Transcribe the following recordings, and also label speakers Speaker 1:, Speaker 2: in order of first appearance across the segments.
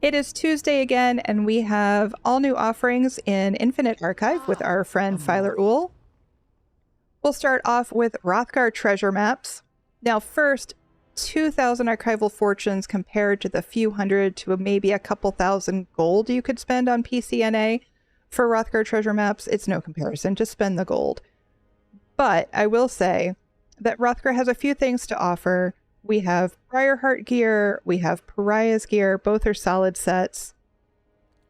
Speaker 1: It is Tuesday again, and we have all new offerings in Infinite Archive with our friend Filer Uhl. We'll start off with Hrothgar treasure maps. Now first, 2,000 archival fortunes compared to the few hundred to maybe a couple thousand gold you could spend on PCNA. For Hrothgar treasure maps, it's no comparison, just spend the gold. But I will say that Hrothgar has a few things to offer. We have Briarheart gear, we have Pariah's gear, both are solid sets.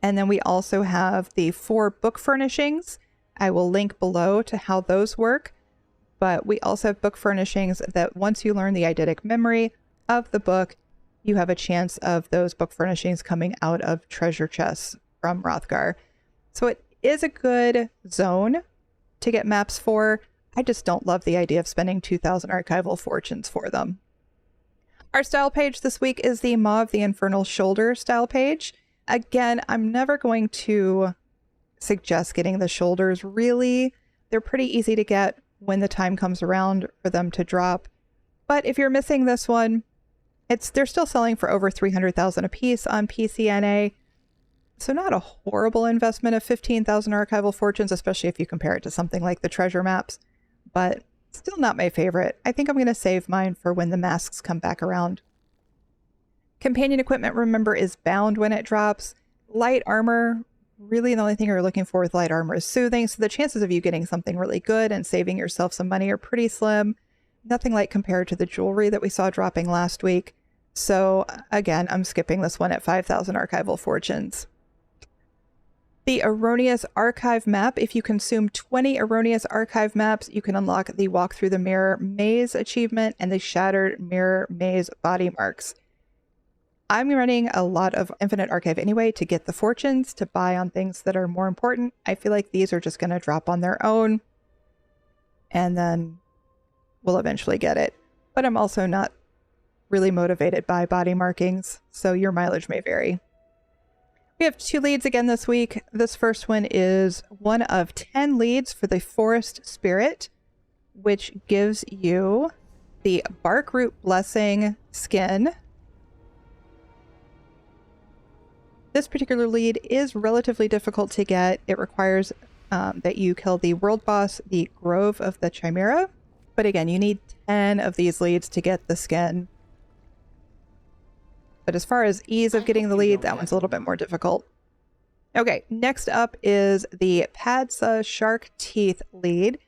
Speaker 1: And then we also have the 4 book furnishings. I will link below to how those work. But we also have book furnishings that once you learn the eidetic memory of the book, you have a chance of those book furnishings coming out of treasure chests from Hrothgar. So it is a good zone to get maps for. I just don't love the idea of spending 2,000 archival fortunes for them. Our style page this week is the Maw of the Infernal Shoulder style page. Again, I'm never going to suggest getting the shoulders, really. They're pretty easy to get when the time comes around for them to drop. But if you're missing this one, they're still selling for over 300,000 a piece on PCNA. So not a horrible investment of 15,000 archival fortunes, especially if you compare it to something like the treasure maps. But still not my favorite. I think I'm going to save mine for when the masks come back around. Companion equipment, remember, is bound when it drops. Light armor, really the only thing you're looking for with light armor is soothing, so the chances of you getting something really good and saving yourself some money are pretty slim. Nothing like compared to the jewelry that we saw dropping last week. So again, I'm skipping this one at 5,000 archival fortunes. The Erroneous Archive map. If you consume 20 Erroneous Archive maps, you can unlock the Walk Through the Mirror Maze achievement and the Shattered Mirror Maze body marks. I'm running a lot of Infinite Archive anyway to get the fortunes to buy on things that are more important. I feel like these are just going to drop on their own, and then we'll eventually get it. But I'm also not really motivated by body markings, so your mileage may vary. We have 2 leads again this week. This first one is one of 10 leads for the Forest Spirit, which gives you the Barkroot Blessing skin. This particular lead is relatively difficult to get. It requires that you kill the world boss, the Grove of the Chimera. But again, you need 10 of these leads to get the skin. But as far as ease of getting the lead, that one's a little bit more difficult. Okay, next up is the Padsa Shark Teeth lead.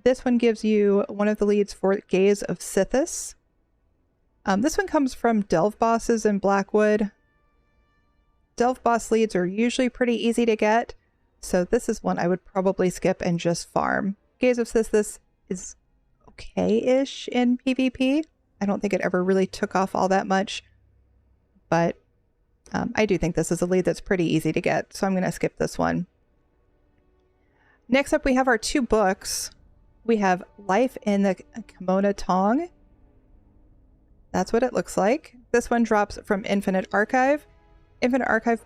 Speaker 1: This one gives you one of the leads for Gaze of Sithis. This one comes from Delve bosses in Blackwood. Delve boss leads are usually pretty easy to get, so this is one I would probably skip and just farm. Gaze of Sithis is okay-ish in PvP. I don't think it ever really took off all that much. But I do think this is a lead that's pretty easy to get, so I'm going to skip this one. Next up, we have our 2 books. We have Life in the Kimona Tong. That's what it looks like. This one drops from Infinite Archive. Infinite Archive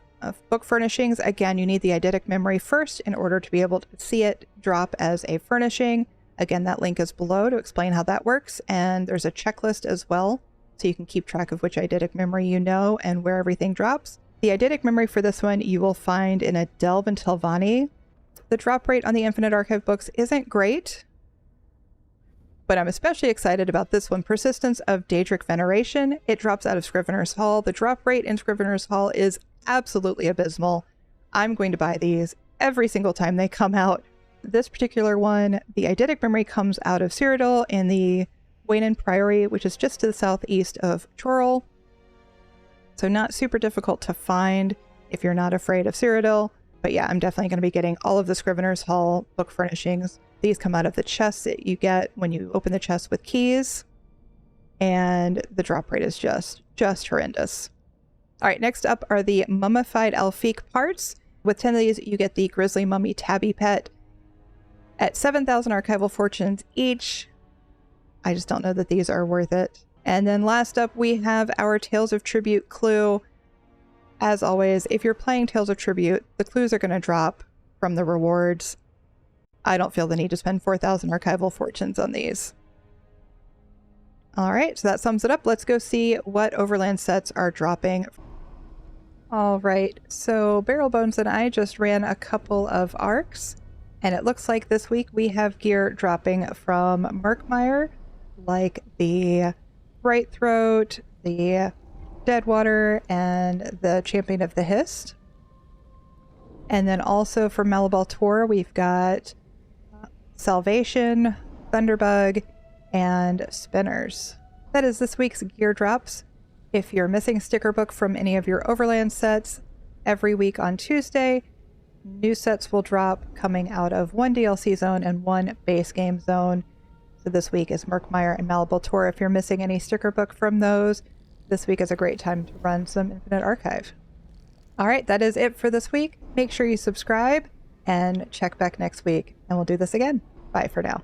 Speaker 1: book furnishings, again, you need the eidetic memory first in order to be able to see it drop as a furnishing. Again, that link is below to explain how that works, and there's a checklist as well, so you can keep track of which eidetic memory you know and where everything drops. The eidetic memory for this one you will find in a Delve and Telvanni. The drop rate on the Infinite Archive books isn't great, but I'm especially excited about this one, Persistence of Daedric Veneration. It drops out of Scrivener's Hall. The drop rate in Scrivener's Hall is absolutely abysmal. I'm going to buy these every single time they come out. This particular one, the eidetic memory comes out of Cyrodiil in the Waynon Priory, which is just to the southeast of Chorrol. So not super difficult to find if you're not afraid of Cyrodiil. But yeah, I'm definitely going to be getting all of the Scrivener's Hall book furnishings. These come out of the chests that you get when you open the chest with keys. And the drop rate is just horrendous. All right, next up are the Mummified Elfique parts. With 10 of these, you get the Grizzly Mummy Tabby Pet at 7,000 archival fortunes each. I just don't know that these are worth it. And then last up, we have our Tales of Tribute clue. As always, if you're playing Tales of Tribute, the clues are going to drop from the rewards. I don't feel the need to spend 4,000 archival fortunes on these. All right, so that sums it up. Let's go see what Overland sets are dropping. All right, so Barrel Bones and I just ran a couple of arcs, and it looks like this week we have gear dropping from Murkmire, like the Bright Throat, the Deadwater, and the Champion of the Hist. And then also for Malabal Tour, we've got Salvation, Thunderbug, and Spinners. That is this week's gear drops. If you're missing a sticker book from any of your Overland sets, every week on Tuesday, new sets will drop coming out of one DLC zone and one base game zone. So this week is Murkmire and Malabal Tour. If you're missing any sticker book from those, this week is a great time to run some Infinite Archive. All right, that is it for this week. Make sure you subscribe and check back next week, and we'll do this again. Bye for now.